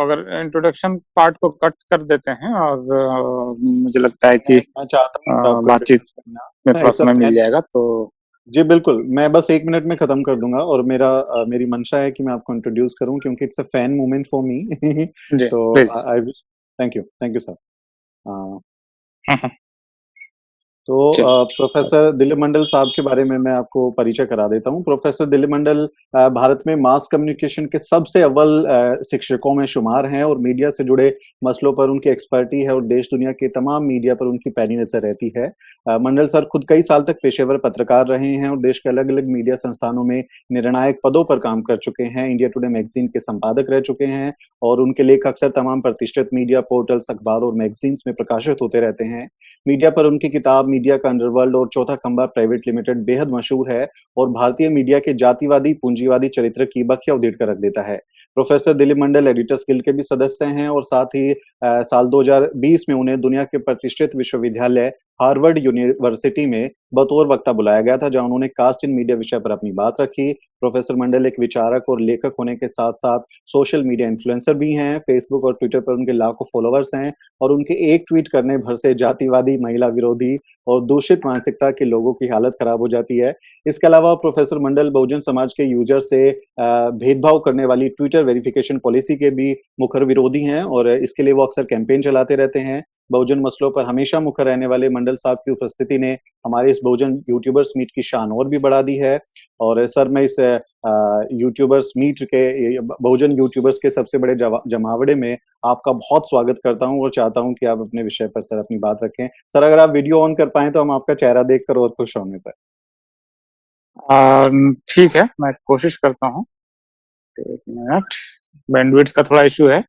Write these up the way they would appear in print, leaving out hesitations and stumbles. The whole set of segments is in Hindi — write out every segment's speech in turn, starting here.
अगर इंट्रोडक्शन पार्ट को कट कर देते हैं और मुझे लगता है कि मैं चाहता हूँ कि आपको बातचीत इंट्रोड्यूस में करना थोड़ा इट्स अ समय मिल फैन। जाएगा तो। जी बिल्कुल, मैं बस 1 मिनट में खत्म कर दूंगा और मेरी मंशा है कि मैं आपको इंट्रोड्यूस करूं क्योंकि it's a fan moment for me. जी तो please. I wish. Thank you sir. तो चलिए। प्रोफेसर दिलीप मंडल साहब के बारे में मैं आपको परिचय करा देता हूँ। प्रोफेसर दिलीप मंडल भारत में मास कम्युनिकेशन के सबसे अव्वल शिक्षकों में शुमार हैं और मीडिया से जुड़े मसलों पर उनकी एक्सपर्टी है और देश दुनिया के तमाम मीडिया पर उनकी पैनी नजर रहती है। मंडल सर खुद कई साल तक पेशेवर पत्रकार रहे हैं और देश के अलग अलग मीडिया संस्थानों में निर्णायक पदों पर काम कर चुके हैं। इंडिया टुडे मैगजीन के संपादक रह चुके हैं और उनके लेख अक्सर तमाम प्रतिष्ठित मीडिया पोर्टल्स, अखबारों और मैगजीन्स में प्रकाशित होते रहते हैं। मीडिया पर उनकी किताब मीडिया का अंडरवर्ल्ड और चौथा खंबा प्राइवेट लिमिटेड बेहद मशहूर है और भारतीय मीडिया के जातिवादी पूंजीवादी चरित्र की बखिया उधेड़ कर रख देता है। Professor Dilip Mandal editors guild के भी सदस्य हैं और साथ ही साल 2020 में उन्हें दुनिया के प्रतिष्ठित विश्वविद्यालय हार्वर्ड यूनिवर्सिटी में बतौर वक्ता बुलाया गया था, जहां उन्होंने कास्ट इन मीडिया विषय पर अपनी बात रखी। प्रोफेसर मंडल एक विचारक और लेखक होने के साथ साथ सोशल मीडिया इन्फ्लुएंसर भी हैं। फेसबुक और ट्विटर पर उनके लाखों फॉलोअर्स हैं और उनके एक ट्वीट करने भर से जातिवादी, महिला विरोधी और दूषित मानसिकता के लोगों की हालत खराब हो जाती है। इसके अलावा प्रोफेसर मंडल बहुजन समाज के यूजर से भेदभाव करने वाली ट्विटर वेरिफिकेशन पॉलिसी के भी मुखर विरोधी हैं और इसके लिए वो अक्सर कैंपेन चलाते रहते हैं। बहुजन मसलों पर हमेशा मुखर रहने वाले मंडल साहब की उपस्थिति ने हमारे इस बहुजन यूट्यूबर्स मीट की शान और भी बढ़ा दी है। और सर मैं इस यूट्यूबर्स मीट के बहुजन यूट्यूबर्स के सबसे बड़े जमावड़े में आपका बहुत स्वागत करता हूं और चाहता हूं कि आप अपने विषय पर सर अपनी बात रखें। सर अगर आप वीडियो ऑन कर पाएं तो हम आपका चेहरा देखकर और खुश होंगे सर। ठीक है, मैं कोशिश करता हूँ। एक मिनट, बैंडविड्थ का थोड़ा इशू है।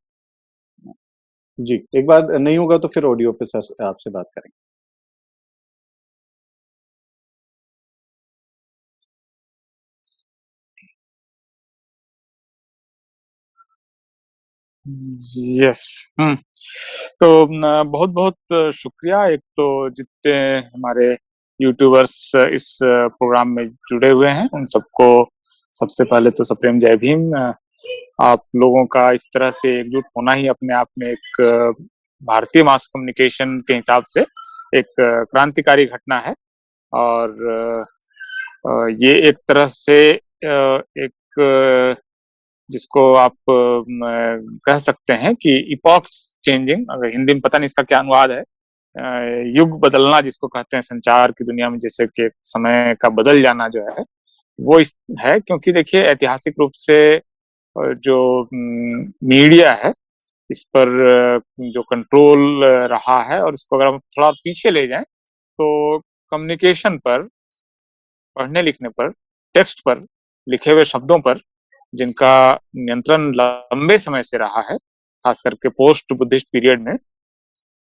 जी एक बार नहीं होगा तो फिर ऑडियो पे सर आपसे बात करेंगे। यस। तो बहुत बहुत शुक्रिया। एक तो जितने हमारे यूट्यूबर्स इस प्रोग्राम में जुड़े हुए हैं उन सबको सबसे पहले तो सप्रेम जय भीम। आप लोगों का इस तरह से एकजुट होना ही अपने आप में एक भारतीय मास कम्युनिकेशन के हिसाब से एक क्रांतिकारी घटना है। और ये एक तरह से एक जिसको आप कह सकते हैं कि इपॉक चेंजिंग, अगर हिंदी में पता नहीं इसका क्या अनुवाद है, युग बदलना जिसको कहते हैं संचार की दुनिया में, जैसे कि समय का बदल जाना जो है वो इस है। क्योंकि देखिए ऐतिहासिक रूप से जो मीडिया है इस पर जो कंट्रोल रहा है, और इसको अगर हम थोड़ा पीछे ले जाएं तो कम्युनिकेशन पर, पढ़ने लिखने पर, टेक्स्ट पर, लिखे हुए शब्दों पर जिनका नियंत्रण लंबे समय से रहा है, खास करके पोस्ट बुद्धिस्ट पीरियड में,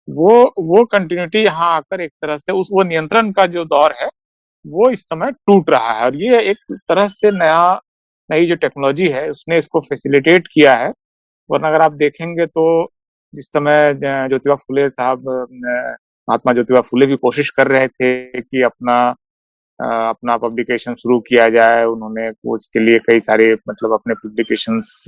वो कंटिन्यूटी यहाँ आकर एक तरह से उस वो नियंत्रण का जो दौर है वो इस समय टूट रहा है। और ये एक तरह से नई जो टेक्नोलॉजी है उसने इसको फैसिलिटेट किया है। वरना अगर आप देखेंगे तो जिस समय ज्योतिबा फुले साहब, महात्मा ज्योतिबा फुले भी कोशिश कर रहे थे कि अपना पब्लिकेशन शुरू किया जाए, उन्होंने उसके लिए कई सारे मतलब अपने पब्लिकेशंस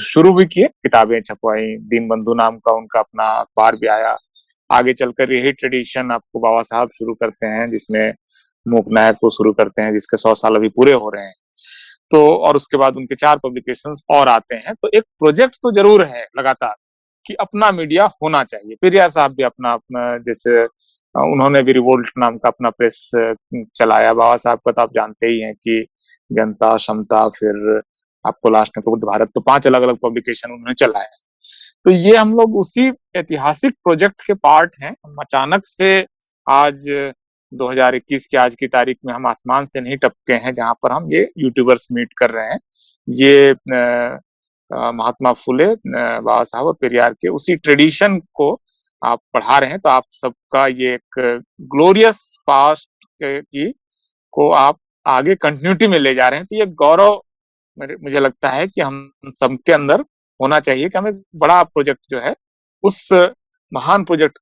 शुरू भी किए, किताबें छपवाई, दीनबंधु नाम का उनका अपना अखबार भी आया। आगे चलकर यही ट्रेडिशन आपको बाबा साहब शुरू करते हैं, जिसमें मूक नायक को शुरू करते हैं, जिसके 100 साल अभी पूरे हो रहे हैं। तो और उसके बाद उनके 4 पब्लिकेशंस और आते हैं। तो एक प्रोजेक्ट तो जरूर है लगातार कि अपना मीडिया होना चाहिए। पेरियार साहब भी अपना अपना जैसे उन्होंने भी रिवोल्ट नाम का अपना प्रेस चलाया। बाबा साहब का तो आप जानते ही हैं कि जनता, क्षमता, फिर आपको लास्ट में प्रबुद्ध भारत, तो 5 अलग अलग पब्लिकेशन उन्होंने चलाया। तो ये हम लोग उसी ऐतिहासिक प्रोजेक्ट के पार्ट हैं। हम अचानक से आज 2021 की आज की तारीख में हम आसमान से नहीं टपके हैं जहां पर हम ये यूट्यूबर्स मीट कर रहे हैं। ये महात्मा फुले, बाबा साहब और पेरियार के उसी ट्रेडिशन को आप पढ़ा रहे हैं। तो आप सबका ये एक ग्लोरियस पास्ट की को आप आगे कंटिन्यूटी में ले जा रहे हैं। तो ये गौरव मुझे लगता है कि हम सबके अंदर होना चाहिए कि हम एक बड़ा प्रोजेक्ट जो है उस महान प्रोजेक्ट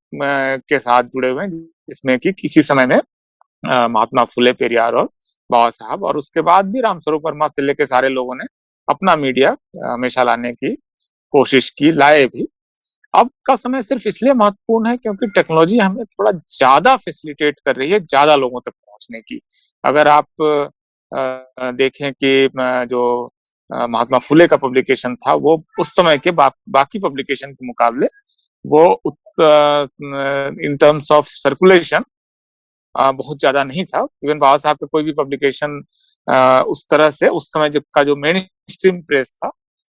के साथ जुड़े हुए हैं, जिसमें कि किसी समय में महात्मा फुले, पेरियार और बाबा साहब और उसके बाद भी रामस्वरूप वर्मा से लेके सारे लोगों ने अपना मीडिया हमेशा लाने की कोशिश की, लाए भी। अब का समय सिर्फ इसलिए महत्वपूर्ण है क्योंकि टेक्नोलॉजी हमें थोड़ा ज्यादा फैसिलिटेट कर रही है ज्यादा लोगों तक पहुंचने की। अगर आप देखें कि जो महात्मा फुले का पब्लिकेशन था, वो उस समय के बाकी पब्लिकेशन के मुकाबले वो इन टर्म्स ऑफ सर्कुलेशन बहुत ज्यादा नहीं था। इवन बाबा साहब का कोई भी पब्लिकेशन उस तरह से उस समय जो का जो मेन स्ट्रीम प्रेस था,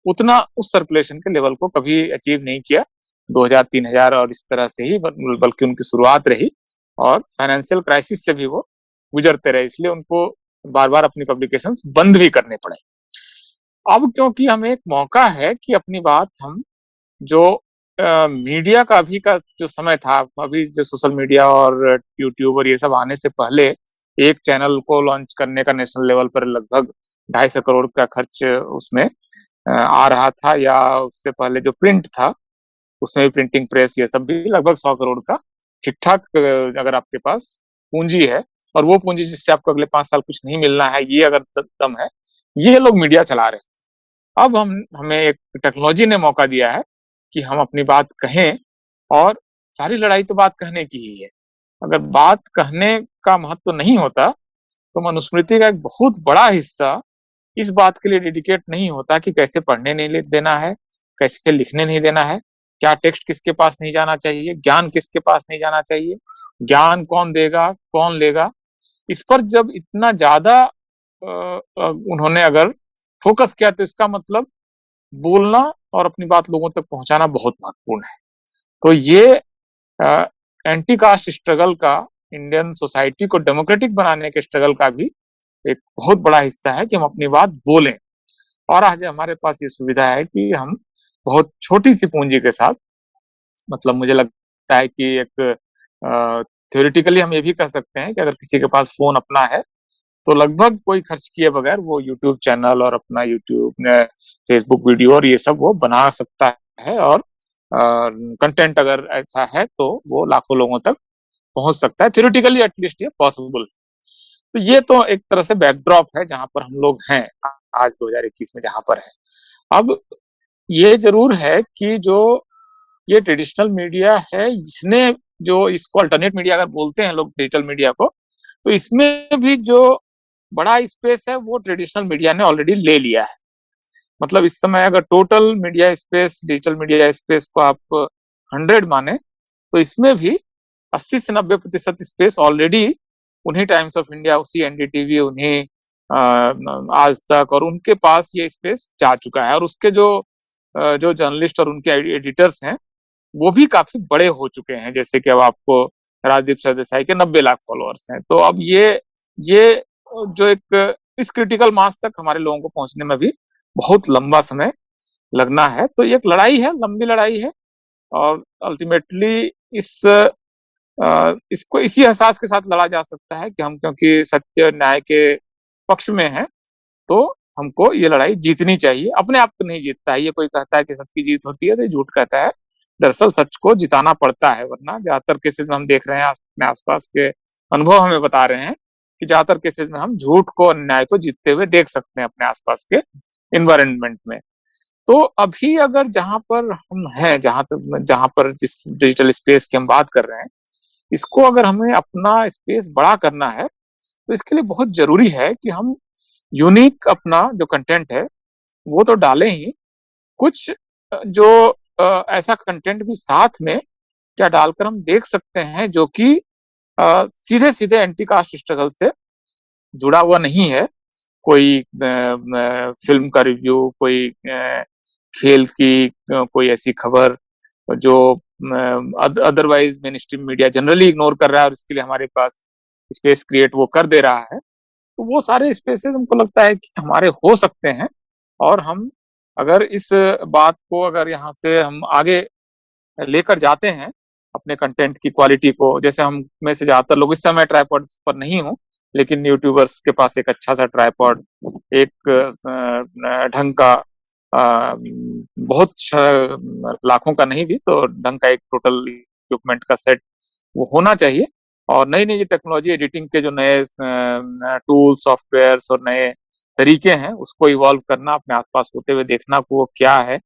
उतना उस सर्कुलेशन के लेवल को कभी अचीव नहीं किया। 2000-3000 और इस तरह से ही बल्कि उनकी शुरुआत रही, और फाइनेंशियल क्राइसिस से भी वो गुजरते रहे, इसलिए उनको बार बार अपनी पब्लिकेशंस बंद भी करने पड़े। अब क्योंकि हमें एक मौका है कि अपनी बात हम जो मीडिया का अभी का जो समय था, अभी जो सोशल मीडिया और यूट्यूब और ये सब आने से पहले एक चैनल को लॉन्च करने का नेशनल लेवल पर लगभग 250 करोड़ का खर्च उसमें आ रहा था, या उससे पहले जो प्रिंट था उसमें भी प्रिंटिंग प्रेस ये सब भी लगभग 100 करोड़ का ठीक ठाक अगर आपके पास पूंजी है, और वो पूंजी जिससे आपको अगले 5 साल कुछ नहीं मिलना है, ये अगर दम है, ये लोग मीडिया चला रहे हैं। अब हमें एक टेक्नोलॉजी ने मौका दिया है कि हम अपनी बात कहें, और सारी लड़ाई तो बात कहने की ही है। अगर बात कहने का महत्व नहीं होता तो मनुस्मृति का एक बहुत बड़ा हिस्सा इस बात के लिए डेडिकेट नहीं होता कि कैसे पढ़ने नहीं देना है, कैसे लिखने नहीं देना है, क्या टेक्स्ट किसके पास नहीं जाना चाहिए, ज्ञान किसके पास नहीं जाना चाहिए, ज्ञान कौन देगा कौन लेगा। इस पर जब इतना ज्यादा उन्होंने अगर फोकस किया, तो इसका मतलब बोलना और अपनी बात लोगों तक पहुंचाना बहुत महत्वपूर्ण है। तो ये एंटी कास्ट स्ट्रगल का, इंडियन सोसाइटी को डेमोक्रेटिक बनाने के स्ट्रगल का भी एक बहुत बड़ा हिस्सा है कि हम अपनी बात बोलें। और आज हमारे पास ये सुविधा है कि हम बहुत छोटी सी पूंजी के साथ, मतलब मुझे लगता है कि एक थ्योरेटिकली हम ये भी कह सकते हैं कि अगर किसी के पास फोन अपना है तो लगभग कोई खर्च किए बगैर वो यूट्यूब चैनल और अपना यूट्यूब फेसबुक वीडियो और ये सब वो बना सकता है, और कंटेंट अगर ऐसा है तो वो लाखों लोगों तक पहुंच सकता है। थ्योरेटिकली एटलीस्ट ये पॉसिबल। तो ये तो एक तरह से बैकड्रॉप है जहां पर हम लोग हैं आज 2021 में जहां पर है। अब ये जरूर है कि जो ये ट्रेडिशनल मीडिया है, इसने जो इसको अल्टरनेट मीडिया अगर बोलते हैं लोग डिजिटल मीडिया को, तो इसमें भी जो बड़ा स्पेस है वो ट्रेडिशनल मीडिया ने ऑलरेडी ले लिया है। मतलब इस समय अगर total media space, digital media space को आप 100 माने, तो इसमें भी 80 से 90% स्पेस ऑलरेडी उन्हीं टाइम्स ऑफ इंडिया, उसी एनडीटीवी, उन्हीं आज तक और उनके पास ये स्पेस जा चुका है। और उसके जो जर्नलिस्ट और उनके एडिटर्स हैं वो भी काफी बड़े हो चुके हैं। जैसे कि अब आपको राजदीप सरदेसाई के 90 लाख फॉलोअर्स हैं। तो अब ये जो एक इस क्रिटिकल मास तक हमारे लोगों को पहुंचने में भी बहुत लंबा समय लगना है। तो ये एक लड़ाई है, लंबी लड़ाई है, और अल्टीमेटली इसको इसी एहसास के साथ लड़ा जा सकता है कि हम क्योंकि सत्य न्याय के पक्ष में हैं, तो हमको ये लड़ाई जीतनी चाहिए। अपने आप को नहीं जीतता है। ये कोई कहता है कि सत्य की जीत होती है तो झूठ कहता है। दरअसल सच को जिताना पड़ता है, वरना ज्यादातर केसेस में हम देख रहे हैं, अपने आसपास के अनुभव हमें बता रहे हैं कि ज्यादातर केसेस में हम झूठ को, अन्याय को जीतते हुए देख सकते हैं अपने आसपास के इन्वायरमेंट में। तो अभी अगर जहां पर हम हैं, जहां पर जिस डिजिटल स्पेस की हम बात कर रहे हैं, इसको अगर हमें अपना स्पेस बड़ा करना है, तो इसके लिए बहुत जरूरी है कि हम यूनिक अपना जो कंटेंट है वो तो डालें ही, कुछ जो ऐसा कंटेंट भी साथ में क्या डालकर हम देख सकते हैं जो कि सीधे सीधे एंटी कास्ट स्ट्रगल से जुड़ा हुआ नहीं है। कोई फिल्म का रिव्यू, कोई खेल की कोई ऐसी खबर जो otherwise main stream media generally ignore कर रहा है, और इसके लिए हमारे पास स्पेस क्रिएट वो कर दे रहा है। तो वो सारे स्पेसेस हमको लगता है कि हमारे हो सकते हैं। और हम अगर इस बात को अगर यहाँ से हम आगे लेकर जाते हैं, अपने कंटेंट की क्वालिटी को, जैसे हम में से ज्यादातर लोग इस समय ट्राइपॉड पर नहीं हो, लेकिन यूट्यूबर्स के पास एक अच्छा सा ट्राइपॉड, एक ढंग का बहुत लाखों का नहीं भी तो ढंग का एक टोटल इक्विपमेंट का सेट वो होना चाहिए। और नई नई टेक्नोलॉजी, एडिटिंग के जो नए टूल, सॉफ्टवेयर और नए तरीके हैं उसको इवॉल्व करना, अपने आसपास होते हुए देखना को वो क्या है।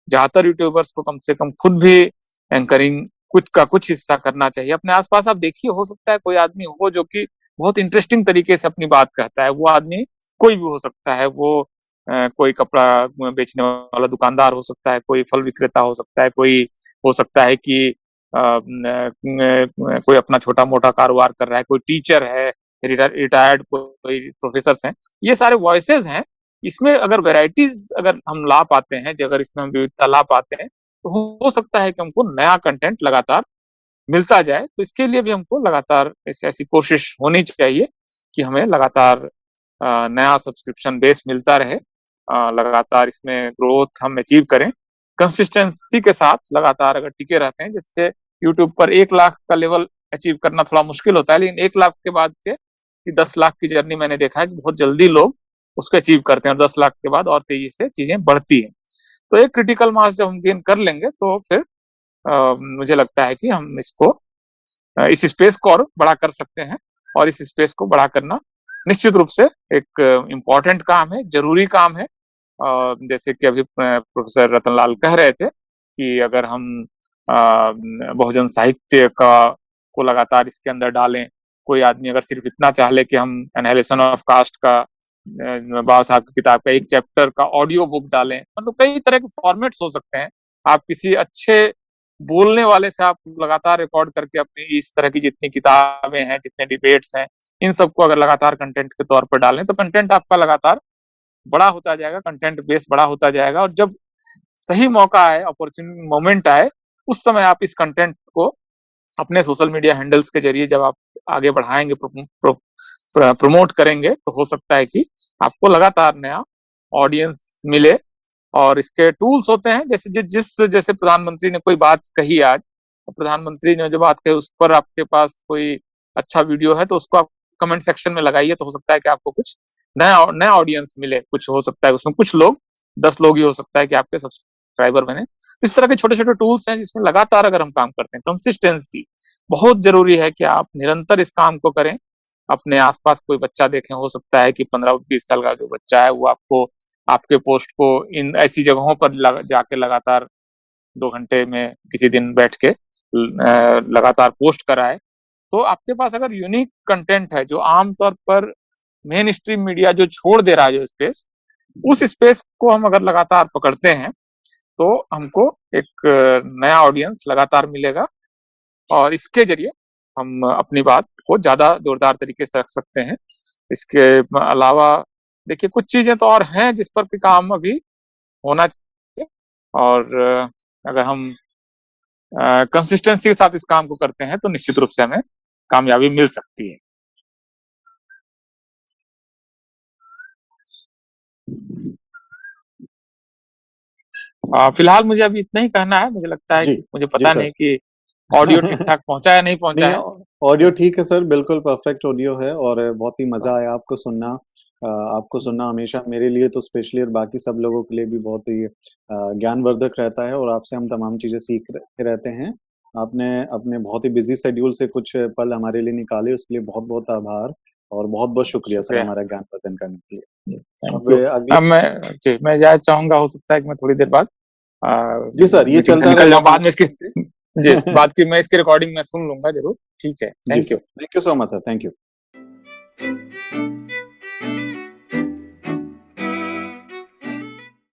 ज्यादातर यूट्यूबर्स को कम से कम खुद भी एंकरिंग कुछ का कुछ हिस्सा करना चाहिए। अपने आसपास आप देखिए, हो सकता है कोई आदमी हो जो कि बहुत इंटरेस्टिंग तरीके से अपनी बात कहता है। वो आदमी कोई भी हो सकता है, वो कोई कपड़ा बेचने वाला दुकानदार हो सकता है, कोई फल विक्रेता हो सकता है, कोई हो सकता है कि कोई अपना छोटा मोटा कारोबार कर रहा है, कोई टीचर है, रिटायर्ड कोई प्रोफेसर हैं। ये सारे वॉइसेस हैं। इसमें अगर वेराइटीज अगर हम ला पाते हैं, अगर इसमें हम विविधता ला पाते हैं, तो हो सकता है कि हमको नया कंटेंट लगातार मिलता जाए। तो इसके लिए भी हमको लगातार ऐसी कोशिश होनी चाहिए कि हमें लगातार नया सब्सक्रिप्शन बेस मिलता रहे, लगातार इसमें ग्रोथ हम अचीव करें, कंसिस्टेंसी के साथ लगातार अगर टिके रहते हैं। जैसे यूट्यूब पर 1 लाख का लेवल अचीव करना थोड़ा मुश्किल होता है, लेकिन 1 लाख के बाद के 10 लाख की जर्नी मैंने देखा है कि बहुत जल्दी लोग उसको अचीव करते हैं, और 10 लाख के बाद और तेजी से चीजें बढ़ती हैं। तो एक क्रिटिकल मास जब हम गेन कर लेंगे तो फिर मुझे लगता है कि हम इसको इस स्पेस को और बड़ा कर सकते हैं। और इस स्पेस को बड़ा करना निश्चित रूप से एक इम्पोर्टेंट काम है, जरूरी काम है। जैसे कि अभी प्रोफेसर रतनलाल कह रहे थे कि अगर हम बहुजन साहित्य का को लगातार इसके अंदर डालें, कोई आदमी अगर सिर्फ इतना चाह ले कि हम एनालिसिस ऑफ कास्ट का बाबा साहब की किताब का एक चैप्टर का ऑडियो बुक डालें, मतलब कई तरह के फॉर्मेट्स हो सकते हैं। आप किसी अच्छे बोलने वाले से आप लगातार रिकॉर्ड करके अपनी इस तरह की जितनी किताबें हैं, जितने डिबेट्स हैं, इन सबको अगर लगातार कंटेंट के तौर पर डालें तो कंटेंट आपका लगातार बड़ा होता जाएगा, कंटेंट बेस बड़ा होता जाएगा। और जब सही मौका आए, अपॉर्चुनिटी मोमेंट आए, उस समय आप इस कंटेंट को अपने सोशल मीडिया हैंडल्स के जरिए जब आप आगे बढ़ाएंगे, प्रमोट करेंगे, तो हो सकता है कि आपको लगातार नया ऑडियंस मिले। और इसके टूल्स होते हैं, जैसे प्रधानमंत्री ने कोई बात कही आज, प्रधानमंत्री ने जो बात कही उस पर आपके पास कोई अच्छा वीडियो है तो उसको आप कमेंट सेक्शन में लगाइए, तो हो सकता है कि आपको कुछ नया नया ऑडियंस मिले। कुछ हो सकता है उसमें कुछ लोग, 10 लोग ही हो सकता है कि आपके सब्सक्राइबर बने। इस तरह के छोटे छोटे टूल्स हैं जिसमें लगातार अगर हम काम करते हैं, कंसिस्टेंसी बहुत जरूरी है कि आप निरंतर इस काम को करें। अपने आसपास कोई बच्चा देखें, हो सकता है कि 15-20 साल का जो बच्चा है वो आपको आपके पोस्ट को इन ऐसी जगहों पर जाके लगातार 2 घंटे में किसी दिन बैठ के लगातार पोस्ट कराए। तो आपके पास अगर यूनिक कंटेंट है जो आमतौर पर मेन स्ट्रीम मीडिया जो छोड़ दे रहा है, जो स्पेस, उस स्पेस को हम अगर लगातार पकड़ते हैं तो हमको एक नया ऑडियंस लगातार मिलेगा, और इसके जरिए हम अपनी बात को ज्यादा जोरदार तरीके से रख सकते हैं। इसके अलावा देखिए कुछ चीजें तो और हैं जिस पर भी काम अभी होना चाहिए, और अगर हम कंसिस्टेंसी के साथ इस काम को करते हैं तो निश्चित रूप से हमें कामयाबी मिल सकती है। फिलहाल मुझे अभी इतना ही कहना है। मुझे लगता है जी, कि मुझे जी पता सर। नहीं कि ऑडियो ठीक ठाक पहुंचा या नहीं पहुंचा नहीं, है। ऑडियो ठीक है सर, बिल्कुल परफेक्ट ऑडियो है और बहुत ही मज़ा हाँ, आया आपको सुनना। आपको सुनना हमेशा मेरे लिए तो स्पेशली और बाकी सब लोगों के लिए भी बहुत ही ज्ञानवर्धक रहता है और आपसे हम तमाम चीज़ें सीख रहे रहते हैं। आपने अपने बहुत ही बिज़ी शेड्यूल से कुछ पल हमारे लिए निकाले, उसके लिए बहुत-बहुत आभार और बहुत-बहुत शुक्रिया सर शुक्रिया। हमारा ज्ञानवर्धन करने के लिए। थैंक अब यू। अगले अब मैं जाना चाहूंगा, हो सकता है कि मैं थोड़ी देर बाद जी सर, ये मीटिंग से चलता निकल रहेगा जाऊं। बाद 5 में इसकी मिनट जी, से। बाद की मैं इसकी रिकॉर्डिंग में सुन लूंगा जरूर। ठीक है, जी thank sir, you. Thank you so much sir, thank you.